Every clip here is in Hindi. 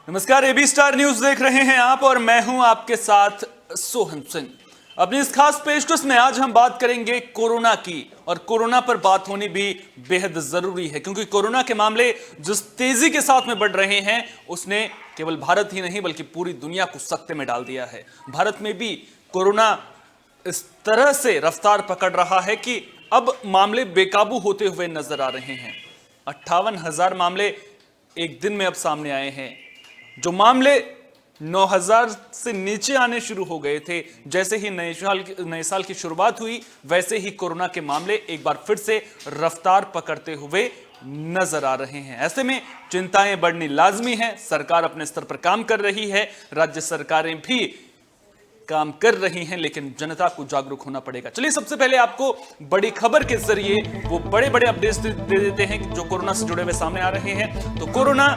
नमस्कार, एबी स्टार न्यूज देख रहे हैं आप और मैं हूं आपके साथ सोहन सिंह। अपनी इस खास पेशकश में आज हम बात करेंगे कोरोना की, और कोरोना पर बात होनी भी बेहद जरूरी है क्योंकि कोरोना के मामले जिस तेजी के साथ में बढ़ रहे हैं उसने केवल भारत ही नहीं बल्कि पूरी दुनिया को सकते में डाल दिया है। भारत में भी कोरोना इस तरह से रफ्तार पकड़ रहा है कि अब मामले बेकाबू होते हुए नजर आ रहे हैं। 58,000 मामले एक दिन में अब सामने आए हैं। जो मामले 9,000 से नीचे आने शुरू हो गए थे, जैसे ही नए साल की शुरुआत हुई वैसे ही कोरोना के मामले एक बार फिर से रफ्तार पकड़ते हुए नजर आ रहे हैं। ऐसे में चिंताएं बढ़नी लाजमी है। सरकार अपने स्तर पर काम कर रही है, राज्य सरकारें भी काम कर रही हैं, लेकिन जनता को जागरूक होना पड़ेगा। चलिए सबसे पहले आपको बड़ी खबर के जरिए वो बड़े बड़े अपडेट्स दे देते हैं जो कोरोना से जुड़े हुए सामने आ रहे हैं। तो कोरोना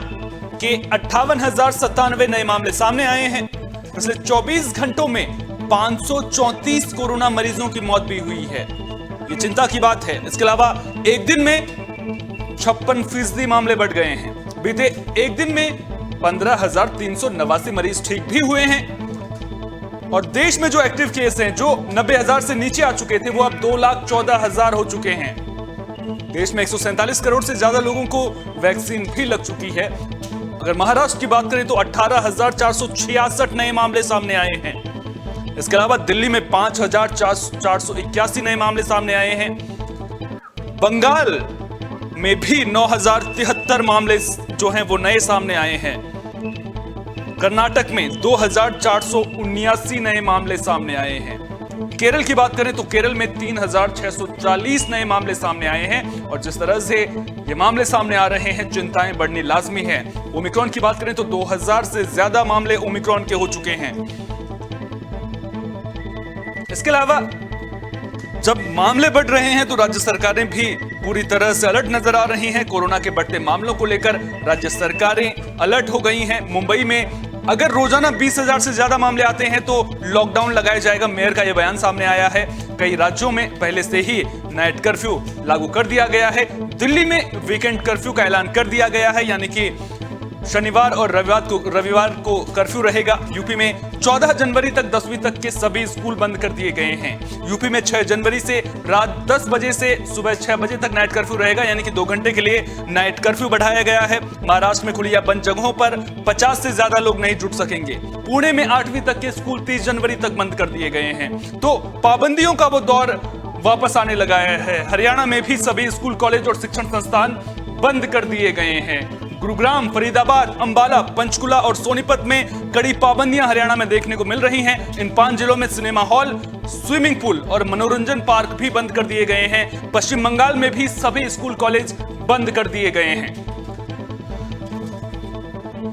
के 58,097 नए मामले सामने आए हैं। पिछले 24 घंटों में 534 कोरोना मरीजों की मौत भी हुई है। ये चिंता की बात है। इसके अलावा एक दिन में 56% मामले बढ़ गए हैं। बीते एक दिन में 15,389 मरीज ठीक भी हुए हैं और देश में जो एक्टिव केस हैं जो 90,000 से नीचे आ चुके थे वो अब 2,14,000 हो चुके हैं। देश में 147 करोड़ से ज्यादा लोगों को वैक्सीन भी लग चुकी है। अगर महाराष्ट्र की बात करें तो 18,466 नए मामले सामने आए हैं। इसके अलावा दिल्ली में 5,481 नए मामले सामने आए हैं। बंगाल में भी 9,073 मामले जो हैं वो नए सामने आए हैं। कर्नाटक में 2,479 नए मामले सामने आए हैं। केरल की बात करें तो केरल में 3,640 नए मामले सामने आए हैं। और जिस तरह से ये मामले सामने आ रहे हैं, चिंताएं बढ़नी लाजमी है। ओमिक्रॉन की बात करें तो 2,000 से ज्यादा मामले ओमिक्रॉन के हो चुके हैं। इसके अलावा जब मामले बढ़ रहे हैं तो राज्य सरकारें भी पूरी तरह से अलर्ट नजर आ रही हैं। कोरोना के बढ़ते मामलों को लेकर राज्य सरकारें अलर्ट हो गई हैं। मुंबई में अगर रोजाना 20,000 से ज्यादा मामले आते हैं तो लॉकडाउन लगाया जाएगा। मेयर का यह बयान सामने आया है। कई राज्यों में पहले से ही नाइट कर्फ्यू लागू कर दिया गया है। दिल्ली में वीकेंड कर्फ्यू का ऐलान कर दिया गया है, यानी कि शनिवार और रविवार को कर्फ्यू रहेगा। यूपी में 14 जनवरी तक 10वीं तक के सभी स्कूल बंद कर दिए गए हैं। यूपी में 6 जनवरी से रात 10 बजे से सुबह 6 बजे तक नाइट कर्फ्यू रहेगा, यानी कि 2 घंटे के लिए नाइट कर्फ्यू बढ़ाया गया है। महाराष्ट्र में खुली या बंद जगहों पर 50 से ज्यादा लोग नहीं जुट सकेंगे। पुणे में 8वीं तक के स्कूल 30 जनवरी तक बंद कर दिए गए हैं। तो पाबंदियों का वो दौर वापस आने लगा है। हरियाणा में भी सभी स्कूल, कॉलेज और शिक्षण संस्थान बंद कर दिए गए हैं। गुरुग्राम, फरीदाबाद, अंबाला, पंचकुला और सोनीपत में कड़ी पाबंदियां हरियाणा में देखने को मिल रही हैं। इन 5 जिलों में सिनेमा हॉल, स्विमिंग पूल और मनोरंजन पार्क भी बंद कर दिए गए हैं। पश्चिम बंगाल में भी सभी स्कूल, कॉलेज बंद कर दिए गए हैं।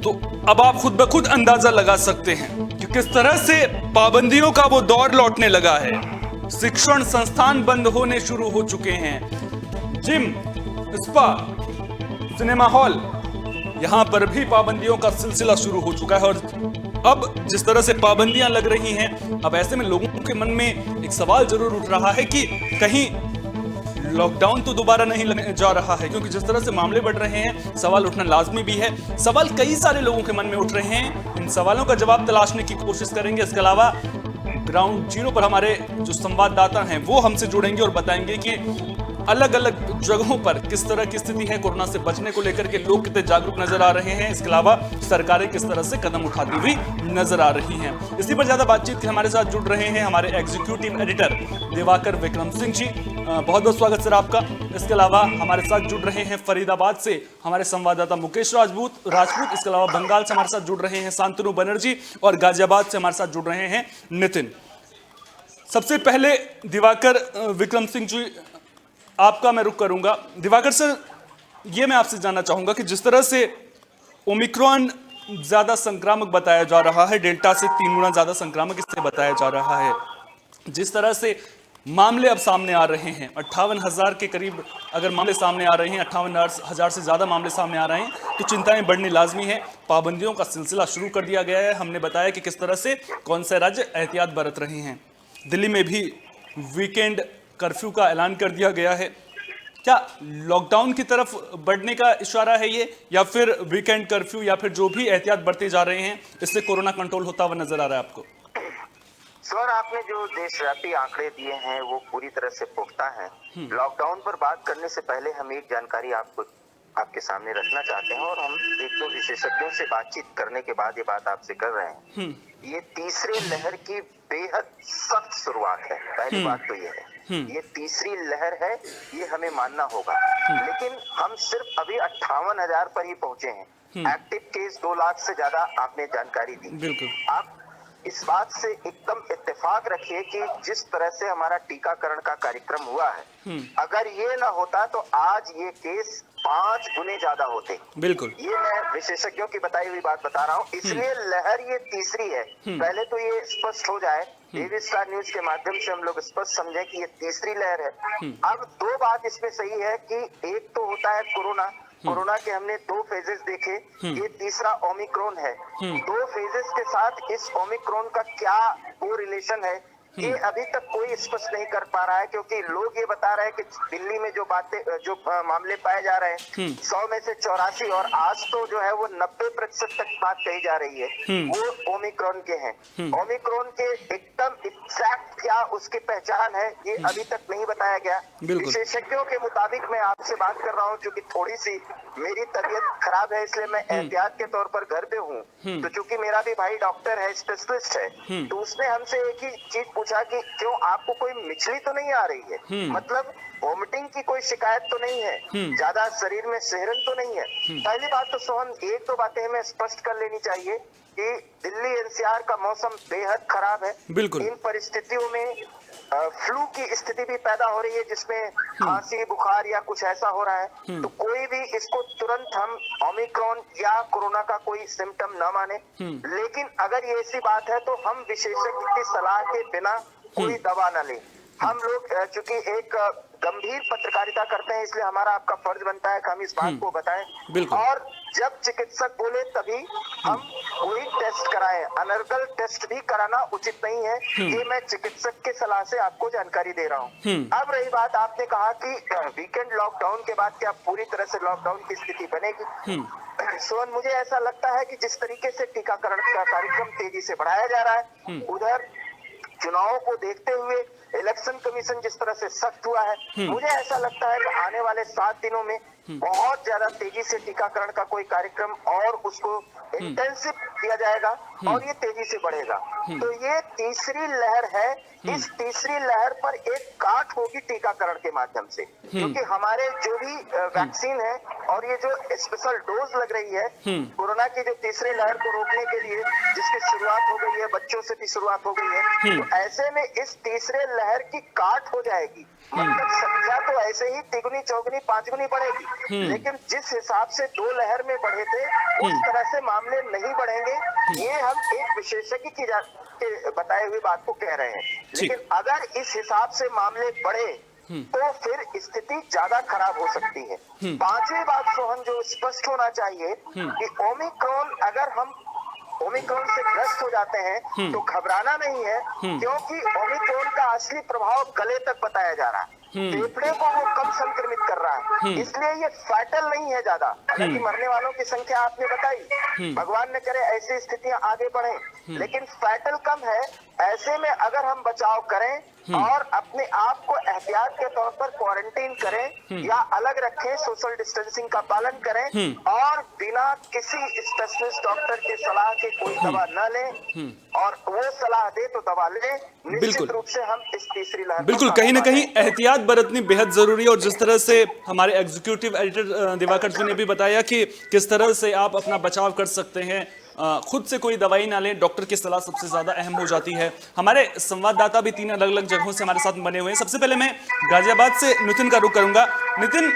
तो अब आप खुद ब खुद अंदाजा लगा सकते हैं कि किस तरह से पाबंदियों का वो दौर लौटने लगा है। शिक्षण संस्थान बंद होने शुरू हो चुके हैं। जिम, स्पा, सिनेमा हॉल, यहां पर भी पाबंदियों का सिलसिला शुरू हो चुका है। और अब जिस तरह से पाबंदियां लग रही हैं, अब ऐसे में लोगों के मन में एक सवाल जरूर उठ रहा है कि कहीं लॉकडाउन तो दोबारा नहीं लगने जा रहा है, क्योंकि जिस तरह से मामले बढ़ रहे हैं सवाल उठना लाजमी भी है। सवाल कई सारे लोगों के मन में उठ रहे हैं। इन सवालों का जवाब तलाशने की कोशिश करेंगे। इसके अलावा ग्राउंड जीरो पर हमारे जो संवाददाता हैं वो हमसे जुड़ेंगे और बताएंगे कि अलग अलग जगहों पर किस तरह की स्थिति है। कोरोना से बचने को लेकर के लोग कितने जागरूक नजर आ रहे हैं। इसके अलावा सरकारें किस तरह से कदम उठाती हुई नजर आ रही हैं। इसी पर ज्यादा बातचीत के हमारे साथ जुड़ रहे हैं हमारे एग्जीक्यूटिव एडिटर दिवाकर विक्रम सिंह जी। बहुत बहुत स्वागत सर आपका। इसके अलावा हमारे साथ जुड़ रहे हैं फरीदाबाद से हमारे संवाददाता मुकेश राजपूत। इसके अलावा बंगाल से हमारे साथ जुड़ रहे हैं शांतनु बनर्जी और गाजियाबाद से हमारे साथ जुड़ रहे हैं नितिन। सबसे पहले दिवाकर विक्रम सिंह जी, आपका मैं रुख करूंगा। दिवाकर सर, ये मैं आपसे जानना चाहूंगा कि जिस तरह से ओमिक्रॉन ज्यादा संक्रामक बताया जा रहा है, डेल्टा से 3 गुना ज्यादा संक्रामक इससे बताया जा रहा है, जिस तरह से मामले अब सामने आ रहे हैं, 58,000 के करीब अगर मामले सामने आ रहे हैं, 58,000 से ज्यादा मामले सामने आ रहे हैं, तो चिंताएं बढ़नी लाजमी है। पाबंदियों का सिलसिला शुरू कर दिया गया है। हमने बताया कि किस तरह से कौन से राज्य एहतियात बरत रहे हैं। दिल्ली में भी वीकेंड कर्फ्यू का ऐलान कर दिया गया है। क्या लॉकडाउन की तरफ बढ़ने का इशारा है ये, या फिर वीकेंड कर्फ्यू, या फिर जो भी एहतियात बढ़ते जा रहे हैं इससे कोरोना कंट्रोल होता हुआ नजर आ रहा है आपको? सर, आपने जो देशव्यापी आंकड़े दिए हैं वो पूरी तरह से पुख्ता हैं। लॉकडाउन पर बात करने से पहले हम एक जानकारी आपके सामने रखना चाहते हैं, और हम एक दो विशेषज्ञों से बातचीत करने के बाद ये बात आपसे कर रहे हैं। ये तीसरी लहर की बेहद सख्त शुरुआत है। पहली बात तो ये है, ये तीसरी लहर है, ये हमें मानना होगा। लेकिन हम सिर्फ अभी 58,000 पर ही पहुंचे हैं। एक्टिव केस 2 लाख से ज्यादा आपने जानकारी दी। बिल्कुल। आप इस बात से एकदम इत्तेफाक रखिए कि जिस तरह से हमारा टीकाकरण का कार्यक्रम हुआ है, अगर ये ना होता तो आज ये केस 5 गुने ज्यादा होते। बिल्कुल, ये मैं विशेषज्ञों की बताई हुई बात बता रहा हूँ, इसलिए लहर ये तीसरी है। पहले तो ये स्पष्ट हो जाए, डेली स्टार न्यूज के माध्यम से हम लोग स्पष्ट समझे कि ये तीसरी लहर है। अब 2 बात इसमें सही है कि एक तो होता है कोरोना के हमने 2 फेजेस देखे, ये तीसरा ओमिक्रॉन है। 2 फेजेस के साथ इस ओमिक्रॉन का क्या वो रिलेशन है, ये अभी तक कोई स्पष्ट नहीं कर पा रहा है, क्योंकि लोग ये बता रहे हैं कि दिल्ली में जो मामले पाए जा रहे हैं 100 में से 84, और आज तो जो है वो 90% तक बात कही जा रही है, वो ओमिक्रॉन के हैं। ओमिक्रॉन के एकदम एग्जैक्ट क्या उसकी पहचान है ये अभी तक नहीं बताया गया। विशेषज्ञों के मुताबिक मैं आपसे बात कर रहा हूँ, क्योंकि थोड़ी सी मेरी तबीयत खराब है, इसलिए मैं एहतियात के तौर पर घर पे हूँ। तो चूंकि मेरा भी भाई डॉक्टर है, स्पेशलिस्ट है, तो उसने हमसे एक ही चीज पूछा कि क्यों आपको कोई मिचली तो नहीं आ रही है, मतलब वॉमिटिंग की कोई शिकायत तो नहीं है, ज्यादा शरीर में सिहरन तो नहीं है। पहली बात तो सोहन, एक दो बातें हमें स्पष्ट कर लेनी चाहिए कि दिल्ली एनसीआर का मौसम बेहद खराब है। बिल्कुल। इन परिस्थितियों में फ्लू की स्थिति भी पैदा हो रही है, जिसमें खांसी, बुखार या कुछ ऐसा हो रहा है, तो कोई भी इसको तुरंत हम ओमिक्रॉन या कोरोना का कोई सिम्टम न माने। लेकिन अगर ये ऐसी बात है तो हम विशेषज्ञ की सलाह के बिना कोई दवा न लें। हम लोग चूंकि एक गंभीर पत्रकारिता करते हैं, इसलिए हमारा आपका फर्ज बनता है कि हम इस बात को बताएं, और जब चिकित्सक बोले तभी हम वही टेस्ट कराएं। अनर्गल टेस्ट भी कराना उचित नहीं है, ये मैं चिकित्सक के सलाह से आपको जानकारी दे रहा हूं। अब रही बात, आपने कहा कि वीकेंड लॉकडाउन के बाद क्या पूरी तरह से लॉकडाउन की स्थिति बनेगी। सोहन, मुझे ऐसा लगता है कि जिस तरीके से टीकाकरण का कार्यक्रम तेजी से बढ़ाया जा रहा है, उधर चुनावों को देखते हुए इलेक्शन कमीशन जिस तरह से सख्त हुआ है, मुझे ऐसा लगता है कि आने वाले 7 दिनों में बहुत ज्यादा तेजी से टीकाकरण का कोई कार्यक्रम और उसको इंटेंसिव किया जाएगा, और ये तेजी से बढ़ेगा। तो ये तीसरी लहर है, इस तीसरी लहर पर एक काट होगी टीकाकरण के माध्यम से, क्योंकि हमारे जो भी वैक्सीन है और ये जो स्पेशल डोज लग रही है कोरोना की जो तीसरी लहर को रोकने के लिए, जिसकी शुरुआत हो गई है, बच्चों से भी शुरुआत हो गई है, तो ऐसे में इस तीसरे लहर की काट हो जाएगी। मतलब संख्या तो ऐसे ही तिगुनी, चौगुनी, 5 गुनी बढ़ेगी, लेकिन जिस हिसाब से 2 लहर में बढ़े थे उस तरह से मामले नहीं बढ़ेंगे। ये हम एक विशेषज्ञ की बताए हुए बात को कह रहे हैं, लेकिन अगर इस हिसाब से मामले बढ़े तो फिर स्थिति ज्यादा खराब हो सकती है। 5वीं बात सोहन जो स्पष्ट होना चाहिए कि ओमिक्रॉन, अगर हम ओमिक्रॉन से ग्रस्त हो जाते हैं तो घबराना नहीं है, क्योंकि ओमिक्रॉन का असली प्रभाव गले तक बताया जा रहा है, फेफड़े को वो कम संक्रमित कर रहा है, इसलिए ये फैटल नहीं है ज्यादा। हालांकि मरने वालों की संख्या आपने बताई, भगवान न करे ऐसी स्थितियां आगे बढ़े, लेकिन फैटल कम है। ऐसे में अगर हम बचाव करें और अपने आप को एहतियात के तौर पर क्वारंटीन करें या अलग रखें, सोशल डिस्टेंसिंग का पालन करें, और बिना किसी स्पेशलिस्ट डॉक्टर की सलाह के कोई दवा न लें, और वो सलाह दे तो दवा लें, निश्चित रूप से हम इस तीसरी लहर बिल्कुल कहीं ना कहीं एहतियात बरतनी बेहद जरूरी है। और जिस तरह से हमारे एग्जीक्यूटिव एडिटर दिवाकर जी ने भी बताया कि किस तरह से आप अपना बचाव कर सकते हैं, खुद से कोई दवाई ना लें, डॉक्टर की सलाह सबसे ज्यादा अहम हो जाती है। हमारे संवाददाता भी 3 अलग अलग जगहों से हमारे साथ बने हुए हैं। सबसे पहले मैं गाजियाबाद से नितिन का रुख करूंगा। नितिन,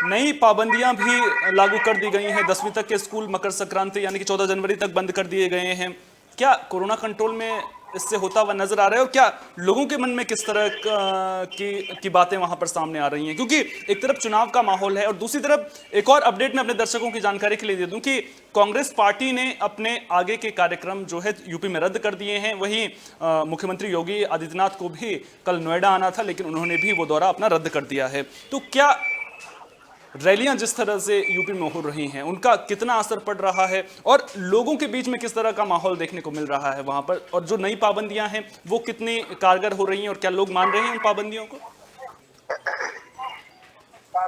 नई पाबंदियां भी लागू कर दी गई हैं, 10वीं तक के स्कूल मकर संक्रांति यानी कि 14 जनवरी तक बंद कर दिए गए हैं। क्या कोरोना कंट्रोल में इससे होता हुआ नजर आ रहा है, और क्या लोगों के मन में किस तरह की बातें वहां पर सामने आ रही हैं? क्योंकि एक तरफ चुनाव का माहौल है और दूसरी तरफ एक और अपडेट मैं अपने दर्शकों की जानकारी के लिए दे दूं कि कांग्रेस पार्टी ने अपने आगे के कार्यक्रम जो है यूपी में रद्द कर दिए हैं। वहीं मुख्यमंत्री योगी आदित्यनाथ को भी कल नोएडा आना था, लेकिन उन्होंने भी वो दौरा अपना रद्द कर दिया है। तो क्या रैलियां जिस तरह से यूपी में हो रही हैं उनका कितना असर पड़ रहा है, और लोगों के बीच में किस तरह का माहौल देखने को मिल रहा है वहां पर, और जो नई पाबंदियां हैं वो कितनी कारगर हो रही हैं, और क्या लोग मान रहे हैं उन पाबंदियों को?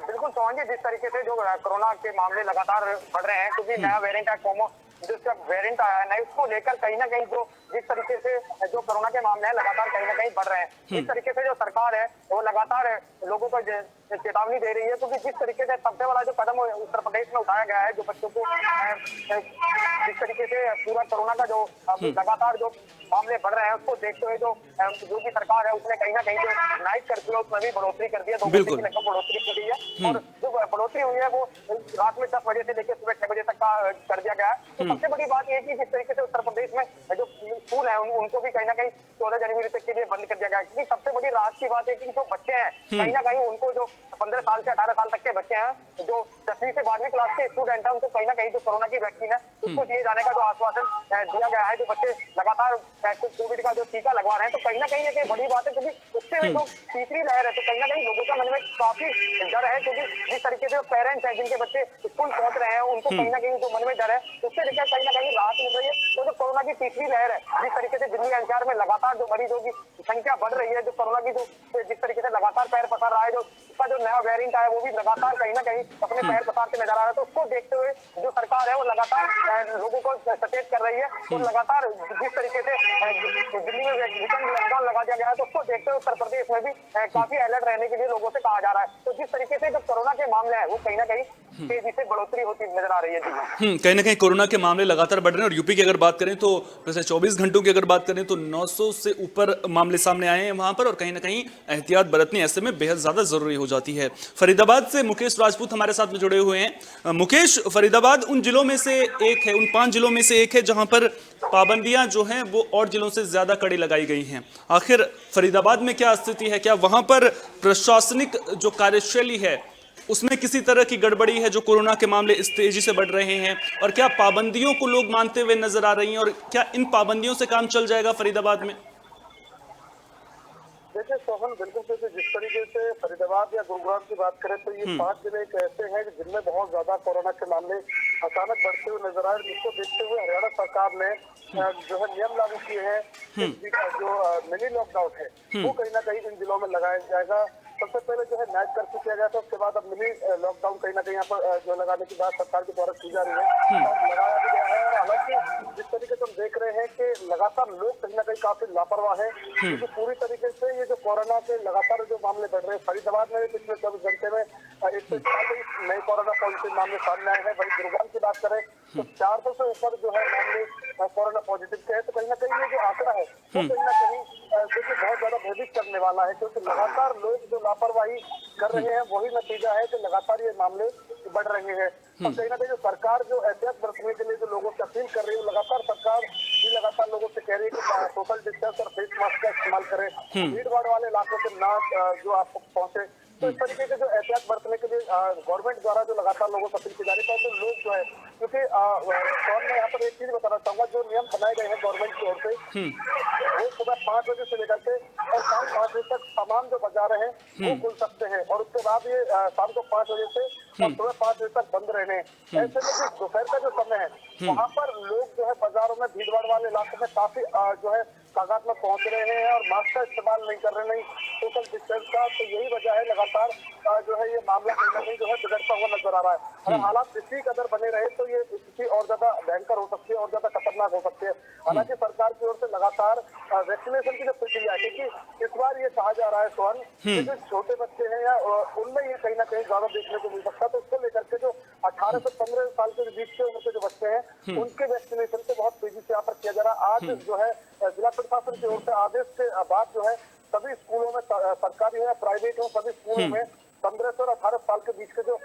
बिल्कुल सोहन जी, जिस तरीके से जो कोरोना के मामले लगातार बढ़ रहे हैं, क्योंकि नया वेरिएंट है कोमो, जो वेरिएंट आया है नया, उसको लेकर कहीं ना कहीं जो जिस तरीके से जो कोरोना के मामले हैं लगातार कहीं ना कहीं बढ़ रहे हैं। इस तरीके से जो सरकार है वो लगातार लोगों को चेतावनी दे रही है, क्योंकि जिस तरीके से सबसे बड़ा जो कदम उत्तर प्रदेश में उठाया गया है, जो बच्चों को जिस तरीके से पूरा कोरोना का जो लगातार जो मामले बढ़ रहे हैं उसको देखते हुए जो की सरकार है उसने कहीं ना कहीं जो नाइट कर्फ्यू उसमें भी बढ़ोतरी कर दी है, 2 घंटे की लगभग बढ़ोतरी की गई है। और जो बढ़ोतरी हुई है वो रात में 10 बजे से लेकर सुबह 6 बजे तक का कर दिया गया है। तो सबसे बड़ी बात यह कि जिस तरीके से उत्तर प्रदेश में जो स्कूल है उनको भी कहीं ना कहीं 14 जनवरी तक के लिए बंद कर दिया गया है, क्योंकि सबसे बड़ी राहत की बात है कि जो बच्चे हैं कहीं ना कहीं उनको जो 15 साल से 18 साल तक के बच्चे हैं, जो 10वीं से 12वीं क्लास के स्टूडेंट हैं, उनको कहीं ना कहीं जो कोरोना की वैक्सीन है उसको दिए जाने का जो आश्वासन दिया गया है। जो बच्चे लगातार कोविड का जो टीका लगवा रहे हैं, तो कहीं ना कहीं एक बड़ी बात है, क्योंकि उससे जो तीसरी लहर है तो कहीं ना कहीं लोगों का मन में काफी डर है, क्योंकि जिस तरीके से पेरेंट्स हैं जिनके बच्चे स्कूल पहुंच रहे हैं उनको कहीं ना कहीं जो मन में डर है उससे लेकर कहीं ना कहीं राहत मिल रही है। तो जो कोरोना की तीसरी लहर है, जिस तरीके से दिल्ली एनसीआर में लगातार जो मरीजों की संख्या बढ़ रही है, जो कोरोना की जो जिस तरीके से लगातार पैर पसार रहा है, जो उसका जो नया वेरिएंट आया वो भी लगातार कहीं ना कहीं अपने पैर पसारते नजर आ रहा है। तो उसको देखते हुए जो सरकार है वो लगातार लोगों को सचेत कर रही है। तो लगातार जिस तरीके से दिल्ली में लॉकडाउन लगा दिया गया है, तो उसको देखते हुए उत्तर प्रदेश में भी काफी अलर्ट रहने के लिए लोगों से कहा जा रहा है। तो जिस तरीके से जो कोरोना के मामले हैं वो कहीं ना कहीं तेजी से बढ़ोतरी होती नजर आ रही है। कहीं ना कहीं कोरोना के मामले लगातार बढ़ रहे हैं, और यूपी की अगर बात करें तो पिछले 24 घंटों की अगर बात करें तो 900 से ऊपर मामले सामने आए हैं वहां पर, और कहीं ना कहीं एहतियात बरतनी ऐसे में बेहद ज्यादा जरूरी हो जाती है। फरीदाबाद से मुकेश राजपूत हमारे साथ में जुड़े हुए हैं। मुकेश, फरीदाबाद उन जिलों में से एक है, उन 5 जिलों में से एक है जहां पर पाबंदियां जो हैं वो और जिलों से ज्यादा कड़ी लगाई गई हैं। आखिर फरीदाबाद में क्या स्थिति है? क्या वहां पर प्रशासनिक जो कार्यशैली है उसमें किसी तरह की गड़बड़ी है जो कोरोना के मामले इस तेजी से बढ़ रहे हैं, और क्या पाबंदियों को लोग मानते हुए नजर आ रही हैं, और क्या इन पाबंदियों से काम चल जाएगा फरीदाबाद में? देखिए सोहन, बिल्कुल जिस तरीके से फरीदाबाद या गुरुग्राम की बात करें तो ये 5 जिले एक ऐसे हैं जिनमें बहुत ज्यादा कोरोना के मामले अचानक बढ़ते हुए नजर आए, जिसको देखते हुए हरियाणा सरकार ने जो है नियम लागू किए हैं। जो मिनी लॉकडाउन है वो कहीं ना कहीं इन जिलों में लगाया जाएगा। सबसे पहले जो है नाइट कर्फ्यू किया गया था, उसके बाद अब मिनी लॉकडाउन कहीं ना कहीं यहाँ पर जो लगाने की बात सरकार के द्वारा की जा रही है और लगाया भी गया है। और हालांकि जिस तरीके से हम देख रहे हैं कि लगातार लोग कहीं ना कहीं काफी लापरवाह है, क्योंकि पूरी तरीके से ये जो कोरोना के लगातार जो मामले बढ़ रहे हैं, फरीदाबाद में पिछले 24 घंटे में 140 नए कोरोना पॉजिटिव मामले सामने आए हैं। वहीं गुरुग्राम की बात करें तो 400 से ऊपर जो है मामले कोरोना पॉजिटिव के हैं। तो कहीं ना कहीं ये जो आंकड़ा है वो कहीं ना कहीं देखिए बहुत ज्यादा भयभीत करने वाला है, क्योंकि लगातार लोग जो लापरवाही कर रहे हैं वही नतीजा है कि लगातार ये मामले बढ़ रहे हैं। और कहीं ना कहीं जो सरकार जो एहतियात बरतने के लिए जो लोगों से अपील कर रही है, लगातार सरकार भी लगातार लोगों से कह रही है कि सोशल डिस्टेंस और फेस मास्क का इस्तेमाल करें, भीड़ भाड़ वाले इलाकों से ना जो आपको पहुंचे। तो इस तरीके से जो एहतियात बरतने के लिए गवर्नमेंट द्वारा जो लगातार लोगों से अपील की जा रही है, तो लोग जो है, क्योंकि मैं यहाँ पर एक चीज बताना चाहूंगा, जो नियम बनाए गए हैं गवर्नमेंट की ओर से वो सुबह 5 बजे से लेकर के और शाम 5 बजे तक तमाम जो बाजार हैं वो खुल सकते हैं, और उसके बाद ये शाम को 5 बजे से और सुबह 5 बजे तक बंद रहने। ऐसे में जो दोपहर का जो समय है वहाँ पर लोग जो है बाजारों में भीड़ भाड़ वाले इलाकों में काफी जो है तादाद में पहुंच रहे हैं और मास्क का इस्तेमाल नहीं कर रहे, नहीं सोशल डिस्टेंस का। तो यही वजह है लगातार जो है ये मामला कहीं ना कहीं जो है बिगड़ता हुआ नजर आ रहा है। अगर हालात इसी कदर बने रहे तो ये स्थिति और ज्यादा भयंकर हो सकती है और ज्यादा खतरनाक हो सकती है। हालांकि सरकार की ओर से लगातार वैक्सीनेशन की जो प्रक्रिया है, क्योंकि इस बार ये कहा जा रहा है सोहन कि जो छोटे बच्चे हैं या उनमें ये कहीं ना कहीं ज्यादा देखने को मिल सकता है। तो उसको लेकर के जो 18 से 15 साल के बीच के उम्र के जो बच्चे हैं उनके वैक्सीनेशन को बहुत तेजी से यहाँ पर किया जा रहा है। आज जो है जिला प्रशासन की ओर से आदेश के बाद जो है सभी स्कूलों में, सरकारी हो या प्राइवेट हो, सभी स्कूलों में 15 से और 18 साल के बीच के जो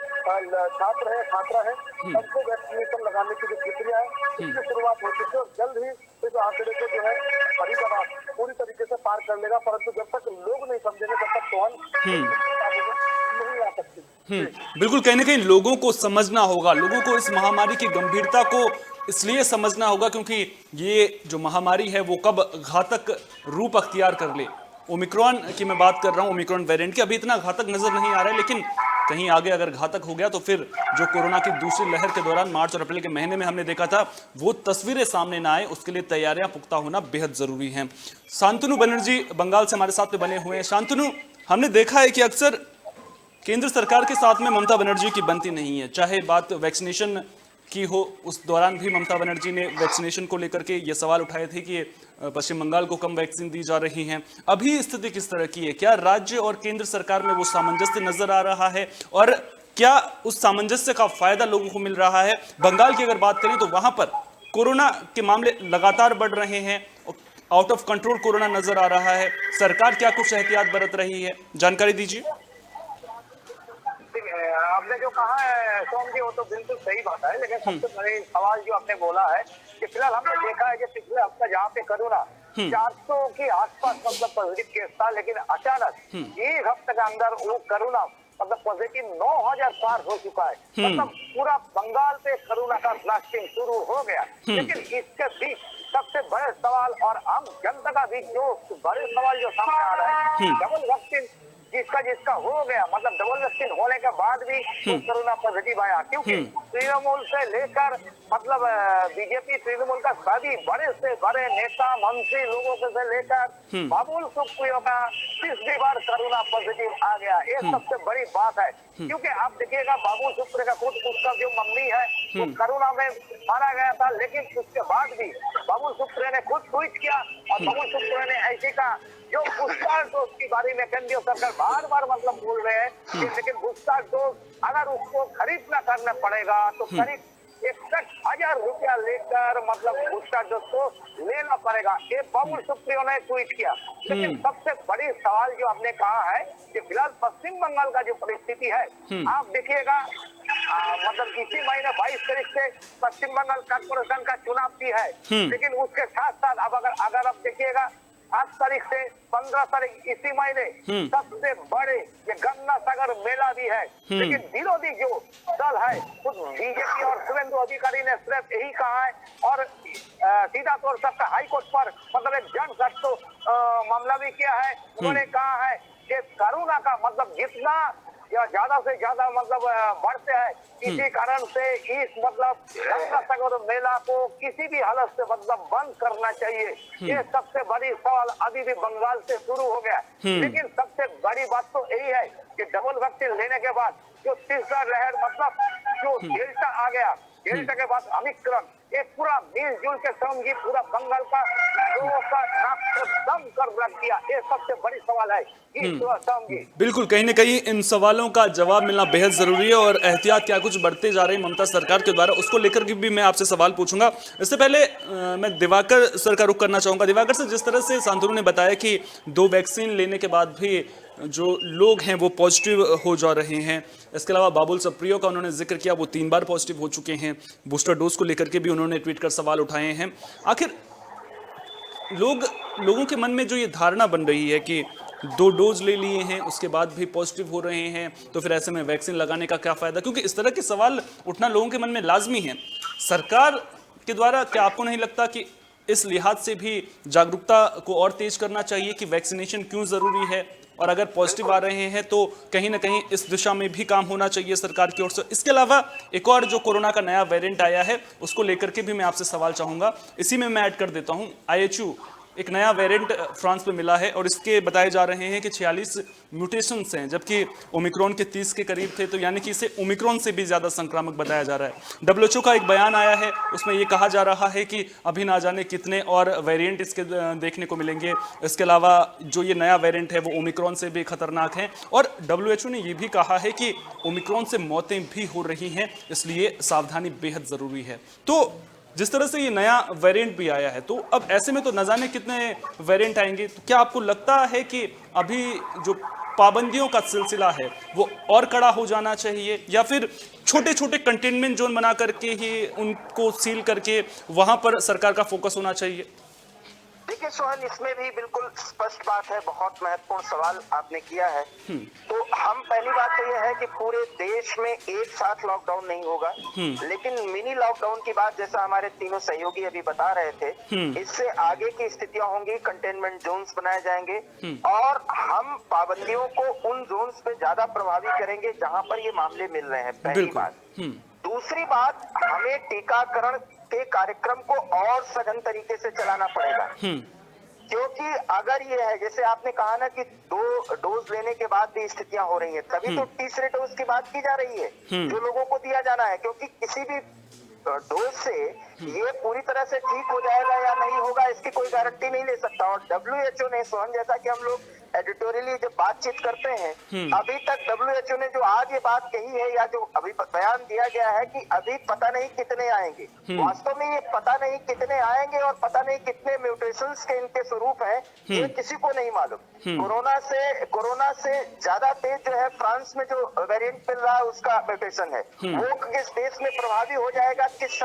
छात्र है छात्रा है सबको वैक्सीनेशन लगाने की जो प्रक्रिया है उसकी शुरुआत हो चुकी है। और जल्द ही इस आंकड़े को जो है फरीदाबाद कर लेगा, परंतु जब तक लोग नहीं समझेंगे तब तक तो हम नहीं आ सकते। बिल्कुल, कहीं ना कहीं लोगों को समझना होगा, लोगों को इस महामारी की गंभीरता को इसलिए समझना होगा क्योंकि ये जो महामारी है वो कब घातक रूप अख्तियार कर ले। ओमिक्रॉन की मैं बात कर रहा हूँ, ओमिक्रॉन वेरिएंट की, अभी इतना घातक नजर नहीं आ रहा है, लेकिन कहीं आगे अगर घातक हो गया तो फिर जो कोरोना की दूसरी लहर के दौरान मार्च और अप्रैल के महीने में हमने देखा था वो तस्वीरें सामने ना आए, उसके लिए तैयारियां पुख्ता होना बेहद जरूरी है। शांतनु बनर्जी बंगाल से हमारे साथ में बने हुए हैं। शांतनु, हमने देखा है कि अक्सर केंद्र सरकार के साथ में ममता बनर्जी की बनती नहीं है, चाहे बात वैक्सीनेशन की हो, उस दौरान भी ममता बनर्जी ने वैक्सीनेशन को लेकर के ये सवाल उठाए थे कि पश्चिम बंगाल को कम वैक्सीन दी जा रही है। अभी स्थिति किस तरह की है? क्या राज्य और केंद्र सरकार में वो सामंजस्य नजर आ रहा है और क्या उस सामंजस्य का फायदा लोगों को मिल रहा है? बंगाल की अगर बात करें तो वहां पर कोरोना के मामले लगातार बढ़ रहे हैं, आउट ऑफ कंट्रोल कोरोना नजर आ रहा है, सरकार क्या कुछ एहतियात बरत रही है, जानकारी दीजिए। आपने जो कहा है सोम जी वो तो बिल्कुल सही बात है, लेकिन सबसे बड़े सवाल जो आपने बोला है कि फिलहाल हमने देखा है कि पिछले हफ्ते जहाँ पे कोरोना 400 के आसपास मतलब पॉजिटिव केस था, लेकिन अचानक एक हफ्ते के अंदर वो कोरोना मतलब पॉजिटिव 9000 पार हो चुका है। मतलब पूरा बंगाल पे कोरोना का ब्लास्टिंग शुरू हो गया। लेकिन इसके बीच सबसे बड़े सवाल और आम जनता का भी जो बड़े सवाल जो सामने आ रहा है, डबल वैक्सीन जिसका हो गया, मतलब डबल वैक्सीन होने के बाद भी कोरोना पॉजिटिव आया, क्योंकि तृणमूल से लेकर मतलब बीजेपी तृणमूल का सभी बड़े से बड़े नेता मंत्री लोगों से लेकर बाबुल सुप्रियो का तीसरी बार कोरोना पॉजिटिव आ गया। ये सबसे बड़ी बात है, क्योंकि आप देखिएगा बाबुल सुप्रियो का खुद उसका जो मम्मी है वो कोरोना में मारा गया था, लेकिन उसके बाद भी बाबुल सुप्रियो ने खुद ट्वीट किया और बाबुल सुप्रियो ने ऐसे कहा जो बूस्टर डोज के बारे में केंद्रीय सरकार बार बार मतलब बोल रहे हैं, लेकिन बूस्टर डोज अगर उसको खरीदना करना पड़ेगा तो करीब 61,000 रुपया लेकर मतलब बूस्टर डोज को लेना पड़ेगा, ये बाबुल सुप्रियो ने ट्वीट किया। लेकिन सबसे बड़ी सवाल जो आपने कहा है कि फिलहाल पश्चिम बंगाल का जो परिस्थिति है, आप देखिएगा मतलब इसी महीने 22 तारीख से पश्चिम बंगाल कॉर्पोरेशन का चुनाव भी है, लेकिन उसके साथ साथ अब अगर आप देखिएगा 8 तारीख से 15 तारीख इसी महीने सबसे बड़े ये गंगा सागर मेला भी है। लेकिन विरोधी जो दल है खुद बीजेपी और शुभेंदु अधिकारी ने सिर्फ यही कहा है और सीधा तौर पर हाईकोर्ट पर मतलब एक जनहित तो मामला भी किया है। उन्होंने कहा है कि कोरोना का मतलब जितना या ज्यादा से ज्यादा मतलब बढ़ते हैं, इसी कारण से इस मतलब गंगा सागर मेला को किसी भी हालत से मतलब बंद करना चाहिए। ये सबसे बड़ी सवाल अभी भी बंगाल से शुरू हो गया। लेकिन सबसे बड़ी बात तो यही है कि डबल वैक्सीन लेने के बाद जो तीसरा लहर मतलब जो डेल्टा आ गया, डेल्टा के बाद ओमिक्रॉन, ये पूरा मिलजुल के समझी पूरा बंगाल का लोगों का नाक दम कर रख दिया। ये सबसे बड़ी सवाल है बिल्कुल, कहीं ना कहीं इन सवालों का जवाब मिलना बेहद जरूरी है और एहतियात क्या कुछ बढ़ते जा रहे हैं ममता सरकार के द्वारा, उसको लेकर के भी मैं आपसे सवाल पूछूंगा। इससे पहले मैं दिवाकर सर का रुख करना चाहूंगा। दिवाकर सर, जिस तरह से शांतनु ने बताया कि 2 वैक्सीन लेने के बाद भी जो लोग हैं वो पॉजिटिव हो जा रहे हैं, इसके अलावा बाबुल सुप्रियो का उन्होंने जिक्र किया, वो 3 बार पॉजिटिव हो चुके हैं, बूस्टर डोज को लेकर के भी उन्होंने ट्वीट कर सवाल उठाए हैं। आखिर लोगों के मन में जो ये धारणा बन रही है कि 2 डोज ले लिए हैं उसके बाद भी पॉजिटिव हो रहे हैं, तो फिर ऐसे में वैक्सीन लगाने का क्या फायदा, क्योंकि इस तरह के सवाल उठना लोगों के मन में लाजमी है। सरकार के द्वारा क्या आपको नहीं लगता कि इस लिहाज से भी जागरूकता को और तेज करना चाहिए कि वैक्सीनेशन क्यों जरूरी है, और अगर पॉजिटिव आ रहे हैं तो कहीं ना कहीं इस दिशा में भी काम होना चाहिए सरकार की ओर से? इसके अलावा एक और जो कोरोना का नया वेरिएंट आया है उसको लेकर के भी मैं आपसे सवाल चाहूंगा। इसी में मैं ऐड कर देता हूं, IHU एक नया वेरिएंट फ्रांस में मिला है और इसके बताए जा रहे हैं कि 46 म्यूटेशंस हैं, जबकि ओमिक्रॉन के 30 के करीब थे, तो यानी कि इसे ओमिक्रॉन से भी ज़्यादा संक्रामक बताया जा रहा है। WHO का एक बयान आया है, उसमें ये कहा जा रहा है कि अभी ना जाने कितने और वेरिएंट इसके देखने को मिलेंगे। इसके अलावा जो ये नया वेरिएंट है वो ओमिक्रॉन से भी खतरनाक है और WHO ने ये भी कहा है कि ओमिक्रॉन से मौतें भी हो रही हैं, इसलिए सावधानी बेहद ज़रूरी है। तो जिस तरह से ये नया वेरिएंट भी आया है, तो अब ऐसे में तो न जाने कितने वेरिएंट आएंगे, तो क्या आपको लगता है कि अभी जो पाबंदियों का सिलसिला है वो और कड़ा हो जाना चाहिए, या फिर छोटे छोटे कंटेनमेंट जोन बना करके ही उनको सील करके वहां पर सरकार का फोकस होना चाहिए? देखिए सोहन, इसमें भी बिल्कुल स्पष्ट बात है, बहुत महत्वपूर्ण सवाल आपने किया है। तो हम पहली बात तो यह है कि पूरे देश में एक साथ लॉकडाउन नहीं होगा, लेकिन मिनी लॉकडाउन की बात जैसा हमारे तीनों सहयोगी अभी बता रहे थे, इससे आगे की स्थितियां होंगी। कंटेनमेंट जोन्स बनाए जाएंगे और हम पाबंदियों को उन जोन्स पे ज्यादा प्रभावी करेंगे जहां पर ये मामले मिल रहे हैं, पहली बिल्कुल। बात। दूसरी बात, हमें टीकाकरण के कार्यक्रम को और सघन तरीके से चलाना पड़ेगा, क्योंकि अगर ये है जैसे आपने कहा ना कि 2 डोज लेने के बाद भी स्थितियां हो रही है, तभी तो तीसरे डोज की बात की जा रही है जो लोगों को दिया जाना है, क्योंकि किसी भी डोज से ये पूरी तरह से ठीक हो जाएगा या नहीं होगा इसकी कोई गारंटी नहीं ले सकता। और WHO ने, सोहन, जैसा कि हम लोग एडिटोरियली जब बातचीत करते हैं, अभी तक WHO ने जो आज ये बात कही है या जो अभी बयान दिया गया है कि अभी पता नहीं कितने आएंगे, वास्तव में ये पता नहीं कितने आएंगे और पता नहीं कितने म्यूटेशंस के इनके स्वरूप हैं, ये किसी को नहीं मालूम। कोरोना से ज्यादा तेज जो है फ्रांस में जो वेरिएंट मिल रहा है उसका म्यूटेशन है, वो किस देश में प्रभावी हो जाएगा, किस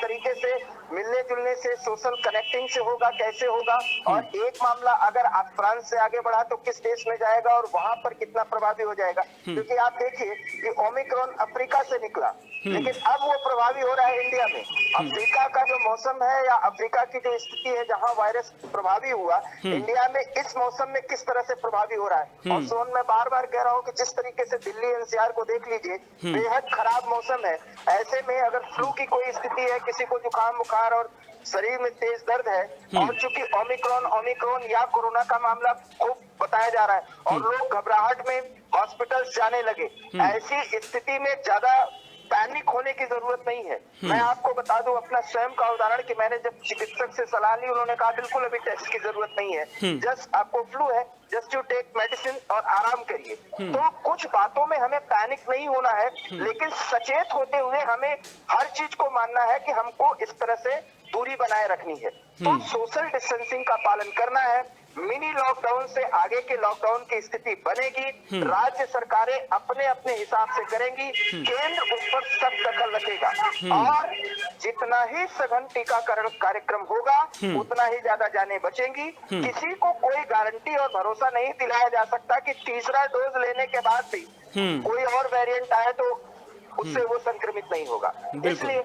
तरीके से मिलने जुलने से, सोशल कनेक्टिंग से होगा, कैसे होगा, और एक मामला अगर आप फ्रांस से आगे बढ़ा तो किस देश में जाएगा और वहां पर कितना प्रभावी हो जाएगा। क्योंकि आप देखिए कि ओमिक्रॉन अफ्रीका से निकला, लेकिन अब वो प्रभावी हो रहा है इंडिया में। अफ्रीका का जो मौसम है या अफ्रीका की जो स्थिति है जहां वायरस प्रभावी हुआ, इंडिया में इस मौसम में किस तरह से प्रभावी हो रहा है। और सोहन, मैं बार बार कह रहा हूँ कि जिस तरीके से दिल्ली एनसीआर को देख लीजिए, बेहद खराब मौसम है। ऐसे में अगर फ्लू की कोई स्थिति है, किसी को जुकाम बुखार और शरीर में तेज दर्द है, और चूंकि ओमिक्रॉन या कोरोना का मामला खूब बताया जा रहा है और लोग घबराहट में हॉस्पिटल्स जाने लगे, ऐसी स्थिति में ज्यादा पैनिक होने की जरूरत नहीं है। मैं आपको बता दूं अपना स्वयं का उदाहरण कि मैंने जब चिकित्सक से सलाह ली, उन्होंने कहा बिल्कुल अभी टेस्ट की जरूरत नहीं है, जस्ट आपको फ्लू है, जस्ट यू टेक मेडिसिन और आराम करिए। तो कुछ बातों में हमें पैनिक नहीं होना है, लेकिन सचेत होते हुए हमें हर चीज को मानना है कि हमको इस तरह से दूरी बनाए रखनी है। तो सोशल डिस्टेंसिंग का पालन करना है। मिनी लॉकडाउन से आगे के लॉकडाउन की स्थिति बनेगी, राज्य सरकारें अपने अपने हिसाब से करेंगी, केंद्र उस पर सब दखल रखेगा, और जितना ही सघन टीकाकरण कार्यक्रम होगा उतना ही ज्यादा जानें बचेंगी। किसी को कोई गारंटी और भरोसा नहीं दिलाया जा सकता कि तीसरा डोज लेने के बाद भी कोई और वेरिएंट आए तो उससे वो संक्रमित नहीं होगा। इसलिए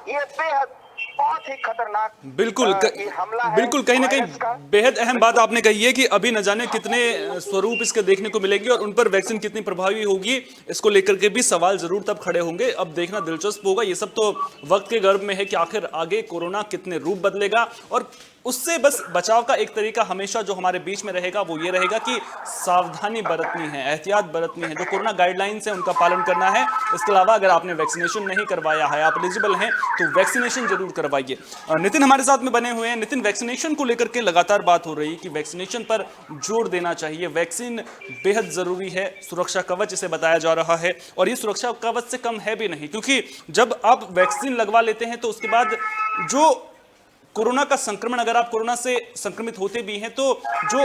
ये बेहद बहुत ही खतरनाक बिल्कुल हमला है। बिल्कुल कहीं ना कहीं बेहद अहम बात आपने कही है कि अभी न जाने कितने स्वरूप इसके देखने को मिलेंगे और उन पर वैक्सीन कितनी प्रभावी होगी, इसको लेकर के भी सवाल जरूर तब खड़े होंगे। अब देखना दिलचस्प होगा। ये सब तो वक्त के गर्भ में है कि आखिर आगे कोरोना कितने रूप बदलेगा, और उससे बस बचाव का एक तरीका हमेशा जो हमारे बीच में रहेगा वो ये रहेगा कि सावधानी बरतनी है, एहतियात बरतनी है, जो कोरोना गाइडलाइंस है उनका पालन करना है। इसके अलावा अगर आपने वैक्सीनेशन नहीं करवाया है, आप एलिजिबल हैं तो वैक्सीनेशन जरूर करवाइए। नितिन हमारे साथ में बने हुए हैं। नितिन, वैक्सीनेशन को लेकर के लगातार बात हो रही है कि वैक्सीनेशन पर जोर देना चाहिए, वैक्सीन बेहद जरूरी है, सुरक्षा कवच इसे बताया जा रहा है, और ये सुरक्षा कवच से कम है भी नहीं, क्योंकि जब आप वैक्सीन लगवा लेते हैं तो उसके बाद जो कोरोना का संक्रमण, अगर आप कोरोना से संक्रमित होते भी हैं तो जो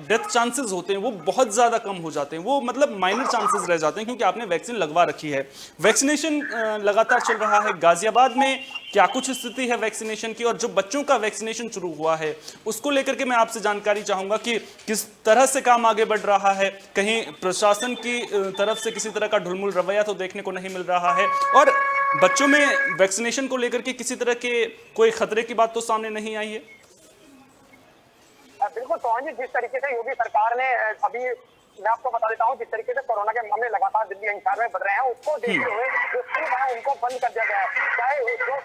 डेथ चांसेस होते हैं वो बहुत ज्यादा कम हो जाते हैं, वो मतलब माइनर चांसेस रह जाते हैं, क्योंकि आपने वैक्सीन लगवा रखी है। वैक्सीनेशन लगातार चल रहा है। गाजियाबाद में क्या कुछ स्थिति है वैक्सीनेशन की, और जो बच्चों का वैक्सीनेशन शुरू हुआ है उसको लेकर के मैं आपसे जानकारी चाहूंगा कि किस तरह से काम आगे बढ़ रहा है। कहीं प्रशासन की तरफ से किसी तरह का ढुलमुल रवैया तो देखने को नहीं मिल रहा है, और बच्चों में वैक्सीनेशन को लेकर के किसी तरह के कोई खतरे की बात तो सामने नहीं आई है। बिल्कुल सोहन जी, जिस तरीके से योगी सरकार ने अभी, मैं आपको बता देता हूँ, जिस तरीके से कोरोना के मामले लगातार दिल्ली एनसीआर में बढ़ रहे हैं, उसको देखते हुए जो स्कूल है उनको बंद कर दिया गया है। चाहे जो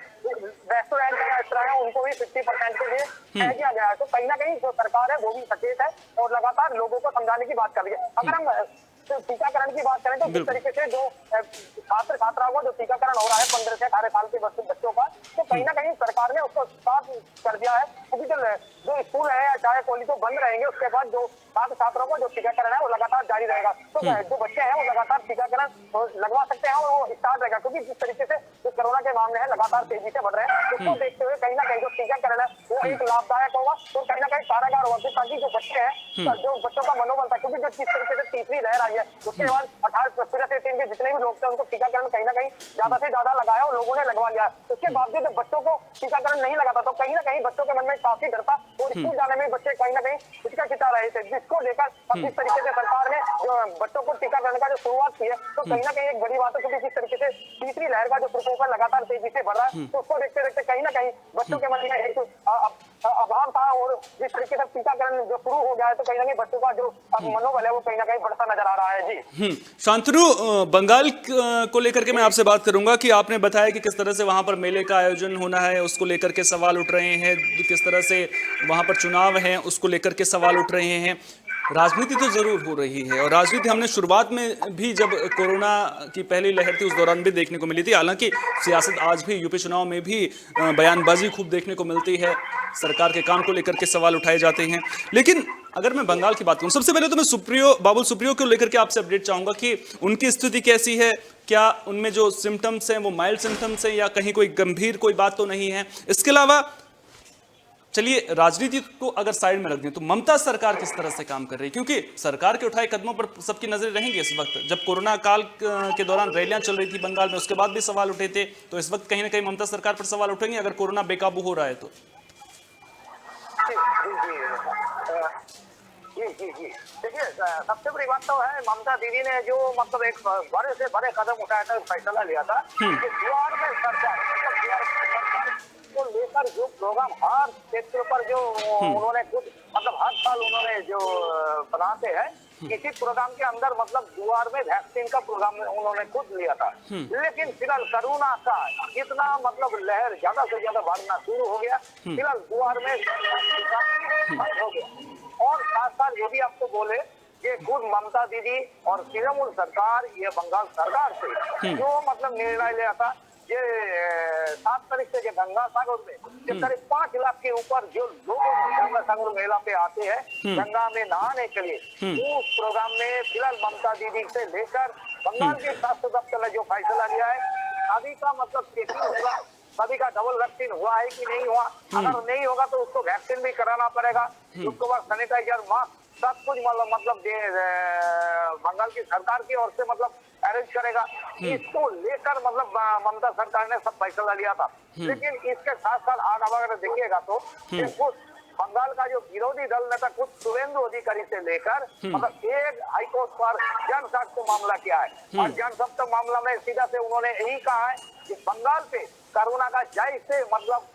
रेस्टोरेंट या इस तरह है उनको भी 50% के लिए तय किया गया है। तो कहीं ना कहीं जो सरकार है वो भी सचेत है और लगातार लोगों को समझाने की बात कर रही है। अगर हम टीकाकरण की बात करें तो जिस तरीके से जो छात्र छात्राओं का जो टीकाकरण हो रहा है 15 से 18 साल के बच्चों का, तो कहीं ना कहीं सरकार ने उसको साफ कर दिया है, क्योंकि जो स्कूल है या चाहे कॉलेज जो बंद रहेंगे उसके बाद जो छात्र छात्रों को जो टीकाकरण है वो लगातार जारी रहेगा। तो जो बच्चे हैं वो लगातार टीकाकरण लगवा सकते हैं और वो स्टार्ट रहेगा, क्योंकि जिस तरीके से जो कोरोना के मामले हैं लगातार तेजी से बढ़ रहे हैं, उसको देखते हुए कहीं ना कहीं जो टीकाकरण है वो एक लाभदायक होगा। तो कहीं ना कहीं कारागार होगा, ताकि जो बच्चे हैं, जो बच्चों का मनोबल था, क्योंकि जो जिस तरीके से तीसरी लहर आई है उसके बाद लगातार सुरक्षा टीम के जितने भी लोग थे उनको टीकाकरण कहीं ना कहीं ज्यादा से ज्यादा लगाया और लोगों ने लगवा लिया। उसके बावजूद बच्चों को टीकाकरण नहीं लगाता तो कहीं ना कहीं बच्चों के मन में काफी डर था और स्कूल जाने में बच्चे कहीं ना कहीं हिचकिचा रहे थे, जिसको लेकर अब जिस तरीके से सरकार ने जो बच्चों को टीकाकरण का जो शुरुआत की है तो कहीं ना कहीं एक बड़ी बात है, क्योंकि जिस तरीके से तीसरी लहर का जो प्रकोप है लगातार तेजी से बढ़ रहा है तो उसको देखते देखते कहीं ना कहीं बच्चों के मन में एक अभाव था और जिस तरीके से टीकाकरण जो शुरू हो गया है तो कहीं ना कहीं बच्चों का जो मनोबल है वो कहीं ना कहीं बढ़ता नजर आ रहा है। जी शांतनु, बंगाल को लेकर के मैं आपसे बात करूंगा कि आपने बताया कि किस तरह से वहां पर मेले का आयोजन होना है, उसको लेकर के सवाल उठ रहे हैं, किस तरह से वहां पर चुनाव है उसको लेकर के सवाल उठ रहे हैं। राजनीति तो जरूर हो रही है और राजनीति हमने शुरुआत में भी जब कोरोना की पहली लहर थी उस दौरान भी देखने को मिली थी। हालांकि सियासत आज भी यूपी चुनाव में भी बयानबाजी खूब देखने को मिलती है, सरकार के काम को लेकर के सवाल उठाए जाते हैं। लेकिन अगर मैं बंगाल की बात करूं, सबसे पहले तो मैं बाबुल सुप्रियो को लेकर के आपसे अपडेट चाहूंगा कि उनकी स्थिति कैसी है, क्या उनमें जो सिम्टम्स हैं वो माइल्ड सिम्टम्स हैं या कहीं कोई गंभीर कोई बात तो नहीं है। इसके अलावा चलिए राजनीति को अगर साइड में रख दें तो ममता सरकार किस तरह से काम कर रही है, क्योंकि सरकार के उठाए कदमों पर सबकी नजरें रहेंगी इस वक्त। जब कोरोना काल के दौरान रैलियां चल रही थी बंगाल में उसके बाद भी सवाल उठे थे, तो इस वक्त कहीं ना कहीं ममता सरकार पर सवाल उठेंगे अगर कोरोना बेकाबू हो रहा है तो। जी देखिए, सबसे बड़ी बात तो है ममता दीदी ने जो मतलब एक बड़े से बड़े कदम उठाया था, फैसला लिया था कि बिहार में सरकार को लेकर जो प्रोग्राम हर क्षेत्र पर जो उन्होंने खुद मतलब हर साल उन्होंने जो बनाते हैं किसी प्रोग्राम के अंदर मतलब द्वार में वैक्सीन का प्रोग्राम उन्होंने खुद लिया था। लेकिन फिलहाल कोरोना का इतना मतलब लहर ज्यादा से ज्यादा बढ़ना शुरू हो गया, फिलहाल द्वार में बंद हो गया। और साथ साथ ये भी आपको बोले कि खुद ममता दीदी और तृणमूल सरकार ये बंगाल सरकार से जो मतलब निर्णय लिया था ये 7 तारीख से गंगा सागर में करीब 5 लाख के ऊपर जो लोग गंगा सागर मेला पे आते हैं गंगा में नहाने के लिए, उस प्रोग्राम में फिलहाल ममता दीदी से लेकर बंगाल के स्वास्थ्य दफ्तर ने जो फैसला लिया है सभी का मतलब चेकिंग होगा, सभी का डबल वैक्सीन हुआ है कि नहीं हुआ, अगर नहीं होगा तो उसको वैक्सीन भी कराना पड़ेगा, उसके बाद सैनिटाइजर मास्क सब कुछ मतलब बंगाल की सरकार की ओर से मतलब अरेंज करेगा। इसको लेकर मतलब ममता सरकार ने सब फैसला लिया था। लेकिन इसके साथ साथ आगे अगर देखिएगा तो खुद बंगाल का जो विरोधी दल नेता खुद सुवेंदु अधिकारी से लेकर मतलब एक हाईकोर्ट पर जनस्वास्थ्य मामला किया है और जनस्वास्थ्य मामला में सीधा से उन्होंने यही कहा है कि बंगाल पे कोरोना का जैसे मतलब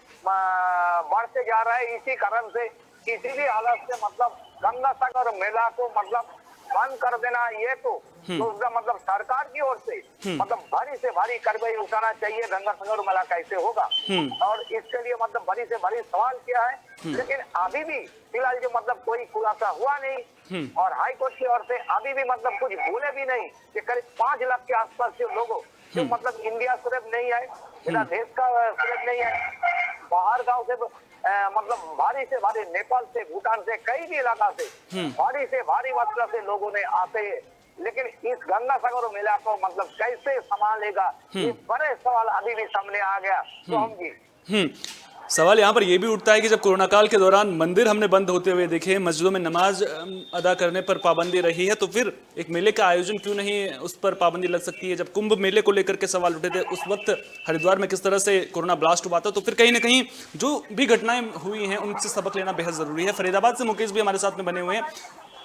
बढ़ते जा रहा है, इसी कारण से किसी भी हालत से मतलब गंगा सागर मेला को मतलब बंद कर देना, ये तो मतलब सरकार की ओर से मतलब भारी से भारी कार्रवाई उठाना चाहिए। गंगा सागर मेला कैसे होगा और इसके लिए मतलब बड़ी से बड़ी सवाल किया है, लेकिन अभी भी फिलहाल जो मतलब कोई खुलासा हुआ नहीं और हाई कोर्ट की ओर से अभी भी मतलब कुछ बोले भी नहीं कि करीब 5 लाख के आसपास जो लोगों जो मतलब इंडिया सिर्फ नहीं है, पूरा देश का सिर्फ नहीं है, बाहर गाँव से मतलब भारी से भारी नेपाल से भूटान से कई भी इलाका से भारी से भारी मात्रा से लोगों ने आते हैं, लेकिन इस गंगा सागर मेला को मतलब कैसे संभालेगा ये बड़े सवाल अभी भी सामने आ गया। तो हम जी सवाल यहाँ पर यह भी उठता है कि जब कोरोना काल के दौरान मंदिर हमने बंद होते हुए देखे, मस्जिदों में नमाज अदा करने पर पाबंदी रही है, तो फिर एक मेले का आयोजन क्यों नहीं उस पर पाबंदी लग सकती है। जब कुंभ मेले को लेकर के सवाल उठे थे उस वक्त हरिद्वार में किस तरह से कोरोना ब्लास्ट हुआ था, तो फिर कहीं ना कहीं जो भी घटनाएं हुई हैं उनसे सबक लेना बेहद जरूरी है। फरीदाबाद से मुकेश भी हमारे साथ में बने हुए हैं।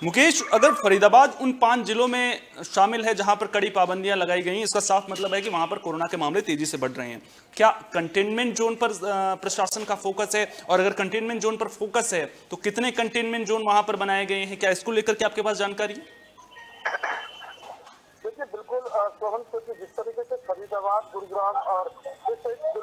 मुकेश, अगर फरीदाबाद उन 5 जिलों में शामिल है जहां पर कड़ी पाबंदियां लगाई गई, इसका साफ मतलब है कि वहां पर कोरोना के मामले तेजी से बढ़ रहे हैं। क्या कंटेनमेंट जोन पर प्रशासन का फोकस है, और अगर कंटेनमेंट जोन पर फोकस है तो कितने कंटेनमेंट जोन वहां पर बनाए गए हैं, क्या इसको लेकर के आपके पास जानकारी? देखिए बिल्कुल सोहन, क्योंकि जिस तरीके से फरीदाबाद, गुरुग्राम और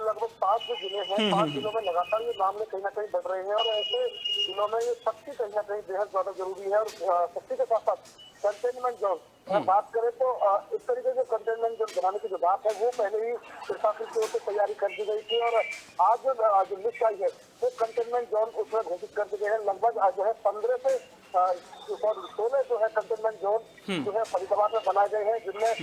लगभग 5 जो जिले हैं, 5 जिलों में लगातार ये मामले कहीं ना कहीं बढ़ रहे हैं और ऐसे जिलों में ये सख्ती कहीं ना कहीं बेहद ज्यादा जरूरी है। और सख्ती के साथ साथ कंटेनमेंट जोन बात करें तो इस तरीके से कंटेनमेंट जोन बनाने की जो बात है वो पहले ही प्रशासन की ओर से तैयारी कर दी गई थी और आज जो लिस्ट आई है वो कंटेनमेंट जोन उसमें घोषित कर दिए हैं। लगभग जो है 15 से 16 जो है कंटेनमेंट जोन जो है फरीदाबाद में बनाए गए हैं, जिनमें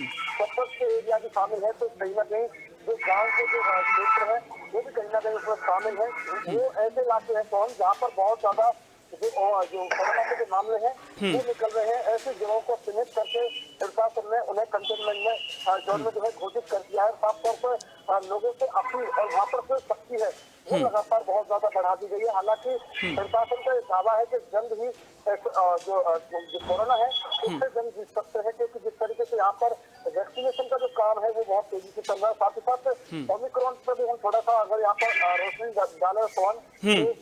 70 के एरिया भी शामिल है। तो कहीं ना कहीं जो गांव के जो क्षेत्र है वो भी कहीं ना कहीं उसमें शामिल है। वो ऐसे इलाके हैं कौन जहाँ पर बहुत ज्यादा जो कोरोना के जो मामले हैं वो निकल रहे हैं। ऐसे जगहों को चिन्हित करके प्रशासन ने उन्हें कंटेनमेंट में जोन में जो है घोषित कर दिया है। साफ तौर पर लोगों से अपील और वहाँ पर जो सख्ती है वो लगातार बहुत ज्यादा बढ़ा दी गई है। हालांकि प्रशासन का दावा है कि जल्द ही जो कोरोना है उससे जल्द जीत सकते हैं, क्योंकि जिस तरीके से यहाँ पर वैक्सीनेशन का जो काम है वो बहुत तेजी से चल रहा है। साथ ही साथ ओमिक्रॉन पर भी हम थोड़ा सा अगर यहाँ पर रोशनी डालें तो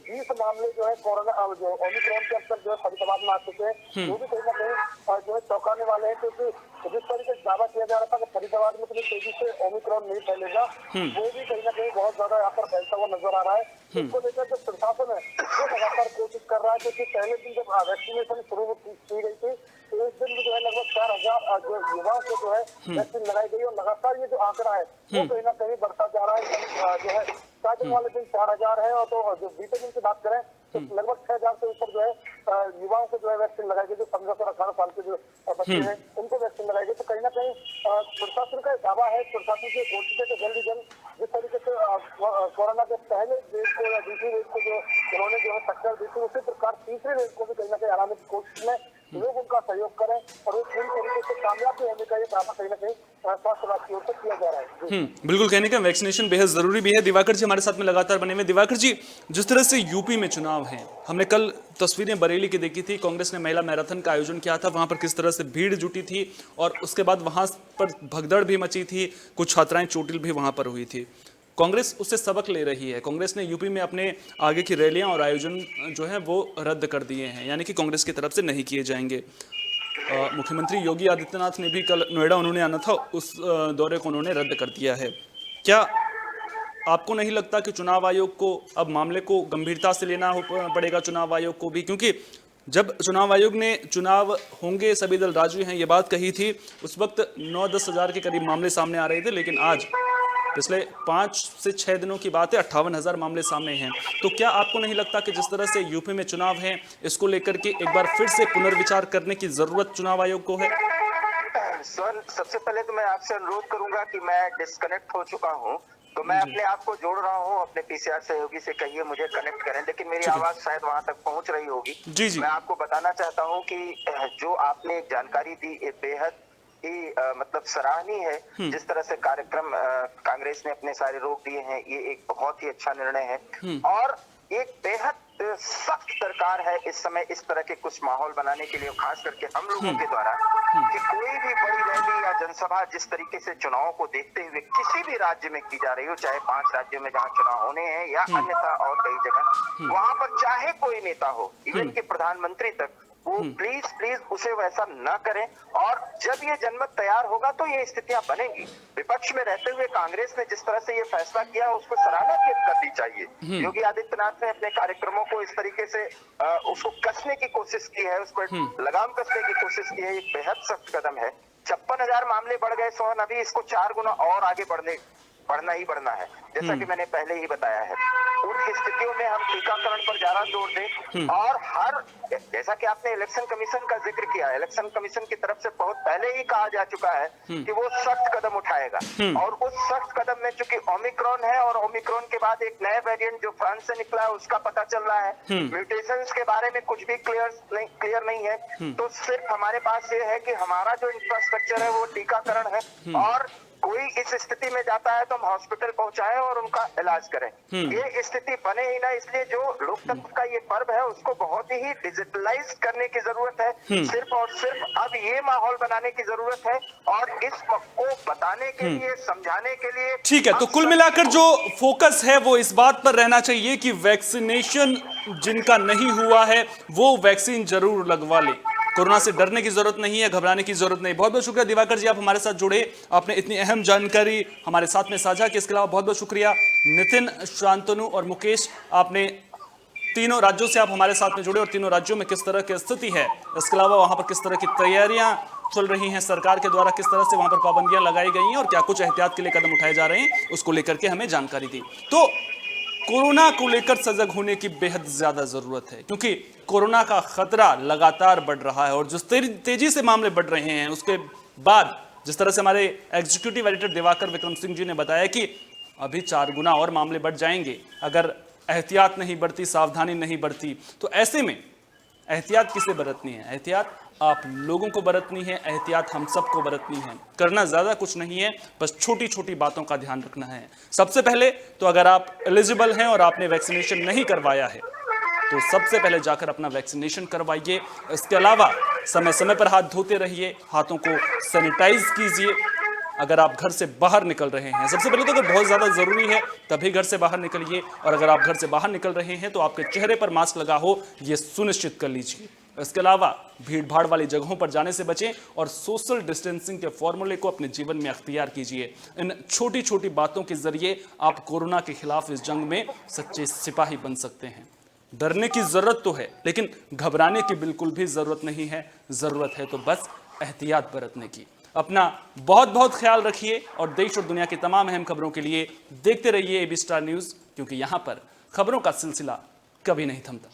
20 मामले जो है कोरोना जो ओमिक्रॉन के अब तक जो है फरीदाबाद में आ चुके हैं, वो भी कहीं ना कहीं जो है चौंकाने वाले हैं, क्योंकि जिस तरीके से दावा किया जा रहा था कि फरीदाबाद में इतनी तेजी से ओमिक्रॉन नहीं फैलेगा, वो भी कहीं ना कहीं बहुत ज्यादा यहाँ पर फैलता हुआ नजर आ रहा है। इसको लेकर जो प्रशासन है वो लगातार कोशिश कर रहा है, क्योंकि पहले दिन जब वैक्सीनेशन शुरू की गई थी तो इस दिन भी जो है लगभग 4000 जो युवाओं को जो है वैक्सीन लगाई गई, और लगातार ये जो आंकड़ा है वो कहीं ना कहीं बढ़ता जा रहा है। जो है स्टार्टिंग वाले दिन 4000 है, और तो जो बीते दिन की बात करें तो लगभग 6000 से ऊपर जो है युवाओं को जो है वैक्सीन लगाई गई। जो 15 से 18 साल के जो बच्चे हैं उनको वैक्सीन लगाई गई। तो कहीं ना कहीं प्रशासन का दावा है, प्रशासन की कोशिश है कि जल्द ही जल्द जिस तरीके से कोरोना के पहले वेव को या दूसरी वेव को जो उन्होंने जो है टक्कर दी थी, उसी प्रकार तीसरी वेव को भी कहीं ना कहीं हराने की कोशिश में लोग उनका सहयोग करें, और वो पूरी तरीके से कामयाब भी होने का ये दावा कहीं ना कहीं स्वास्थ्य विभाग की ओर से किया जा रहा है। बिल्कुल, कहने का वैक्सीनेशन बेहद जरूरी भी है। दिवाकर जी हमारे साथ में लगातार बने हुए। दिवाकर जी, जिस तरह से यूपी में चुनाव है, हमने कल तस्वीरें बरेली की देखी थी, कांग्रेस ने महिला मैराथन का आयोजन किया था, वहां पर किस तरह से भीड़ जुटी थी और उसके बाद वहां पर भगदड़ भी मची थी, कुछ छात्राएं चोटिल भी वहां पर हुई थी। कांग्रेस उससे सबक ले रही है। कांग्रेस ने यूपी में अपने आगे की रैलियां और आयोजन जो है वो रद्द कर दिए हैं, यानी कि कांग्रेस की तरफ से नहीं किए जाएंगे। मुख्यमंत्री योगी आदित्यनाथ ने भी कल नोएडा उन्होंने आना था, उस दौरे को उन्होंने रद्द कर दिया है। क्या आपको नहीं लगता कि चुनाव आयोग को अब मामले को गंभीरता से लेना पड़ेगा, चुनाव आयोग को भी? क्योंकि जब चुनाव आयोग ने चुनाव होंगे सभी दल राजी हैं ये बात कही थी, उस वक्त 9-10 हज़ार के करीब मामले सामने आ रहे थे, लेकिन आज पिछले 5 से 6 दिनों की बात है 58,000 मामले सामने हैं। तो क्या आपको नहीं लगता कि जिस तरह से यूपी में चुनाव है, इसको लेकर के एक बार फिर से पुनर्विचार करने की जरूरत चुनाव आयोग को है? सर, सबसे पहले तो मैं आपसे अनुरोध करूंगा कि मैं डिस्कनेक्ट हो चुका हूं, तो मैं अपने आप को जोड़ रहा हूं, अपने पीसीआर सहयोगी से कहिए मुझे कनेक्ट करें, लेकिन मेरी आवाज शायद वहां तक पहुंच रही होगी। जी। मैं आपको बताना चाहता हूं कि जो आपने एक जानकारी दी ये बेहद ही मतलब सराहनीय है। जिस तरह से कार्यक्रम कांग्रेस ने अपने सारे रोक दिए हैं, ये एक बहुत ही अच्छा निर्णय है, और एक बेहद सख्त सरकार है इस समय इस तरह के कुछ माहौल बनाने के लिए, खास करके हम लोगों के द्वारा, कि कोई भी बड़ी रैली या जनसभा जिस तरीके से चुनाव को देखते हुए किसी भी राज्य में की जा रही हो, चाहे 5 राज्यों में जहां चुनाव होने हैं या अन्यथा और कई जगह, वहां पर चाहे कोई नेता हो, इवन के प्रधानमंत्री तक, वो प्लीज उसे वैसा न करें। और जब ये जनमत तैयार होगा तो ये स्थितियां बनेंगी। विपक्ष में रहते हुए कांग्रेस ने जिस तरह से ये फैसला किया उसको सराहना करनी चाहिए। योगी आदित्यनाथ ने अपने कार्यक्रमों को इस तरीके से उसको कसने की कोशिश की है, उसको लगाम कसने की कोशिश की है, ये बेहद सख्त कदम है। 56,000 मामले बढ़ गए सोहन, अभी इसको 4 गुना और आगे बढ़ना ही बढ़ना है, जैसा कि मैंने पहले ही बताया है। उन स्थितियों में हम टीकाकरण पर ज्यादा जोर दें, और हर जैसा कि आपने इलेक्शन कमीशन का जिक्र किया, इलेक्शन कमीशन की तरफ से बहुत पहले ही कहा जा चुका है कि वो सख्त कदम उठाएगा, और उस सख्त कदम में चूंकि ओमिक्रॉन है, और ओमिक्रॉन के बाद एक नया वेरिएंट जो फ्रांस से निकला है उसका पता चल रहा है, म्यूटेशंस के बारे में कुछ भी क्लियर नहीं है, तो सिर्फ हमारे पास ये है कि हमारा जो इंफ्रास्ट्रक्चर है वो टीकाकरण है, और कोई इस स्थिति में जाता है तो हम हॉस्पिटल पहुंचाएं और उनका इलाज करें। ये स्थिति बने ही ना, इसलिए जो लोकतंत्र का ये पर्व है उसको बहुत ही डिजिटलाइज करने की जरूरत है। सिर्फ और सिर्फ अब ये माहौल बनाने की जरूरत है, और इसको बताने के लिए, समझाने के लिए। ठीक है, तो कुल मिलाकर जो फोकस है वो इस बात पर रहना चाहिए कि वैक्सीनेशन जिनका नहीं हुआ है वो वैक्सीन जरूर लगवा ले। कोरोना से डरने की जरूरत नहीं है, घबराने की जरूरत नहीं। बहुत बहुत शुक्रिया दिवाकर जी, आप हमारे साथ जुड़े, आपने इतनी अहम जानकारी हमारे साथ में साझा की। इसके अलावा बहुत बहुत शुक्रिया नितिन, शांतनु और मुकेश, आपने तीनों राज्यों से आप हमारे साथ में जुड़े और तीनों राज्यों में किस तरह की स्थिति है, इसके अलावा वहां पर किस तरह की तैयारियां चल रही हैं सरकार के द्वारा, किस तरह से वहां पर पाबंदियां लगाई गई हैं और क्या कुछ एहतियात के लिए कदम उठाए जा रहे हैं, उसको लेकर के हमें जानकारी दी। तो कोरोना को लेकर सजग होने की बेहद ज्यादा जरूरत है, क्योंकि कोरोना का खतरा लगातार बढ़ रहा है, और जिस तेजी से मामले बढ़ रहे हैं उसके बाद जिस तरह से हमारे एग्जीक्यूटिव एडिटर दिवाकर विक्रम सिंह जी ने बताया कि अभी 4 गुना और मामले बढ़ जाएंगे अगर एहतियात नहीं बढ़ती, सावधानी नहीं बढ़ती। तो ऐसे में एहतियात किसे बरतनी है? एहतियात आप लोगों को बरतनी है, एहतियात हम सबको बरतनी है। करना ज़्यादा कुछ नहीं है, बस छोटी छोटी बातों का ध्यान रखना है। सबसे पहले तो अगर आप एलिजिबल हैं और आपने वैक्सीनेशन नहीं करवाया है तो सबसे पहले जाकर अपना वैक्सीनेशन करवाइए। इसके अलावा समय समय पर हाथ धोते रहिए, हाथों को सैनिटाइज कीजिए। अगर आप घर से बाहर निकल रहे हैं, सबसे पहले तो अगर बहुत ज़्यादा ज़रूरी है तभी घर से बाहर निकलिए, और अगर आप घर से बाहर निकल रहे हैं तो आपके चेहरे पर मास्क लगा हो ये सुनिश्चित कर लीजिए। इसके अलावा भीड़ भाड़ वाली जगहों पर जाने से बचें और सोशल डिस्टेंसिंग के फॉर्मूले को अपने जीवन में अख्तियार कीजिए। इन छोटी छोटी बातों के जरिए आप कोरोना के खिलाफ इस जंग में सच्चे सिपाही बन सकते हैं। डरने की जरूरत तो है, लेकिन घबराने की बिल्कुल भी जरूरत नहीं है। जरूरत है तो बस एहतियात बरतने की। अपना बहुत बहुत ख्याल रखिए और देश और दुनिया की तमाम अहम खबरों के लिए देखते रहिए एबी स्टार न्यूज़, क्योंकि यहाँ पर खबरों का सिलसिला कभी नहीं थमता।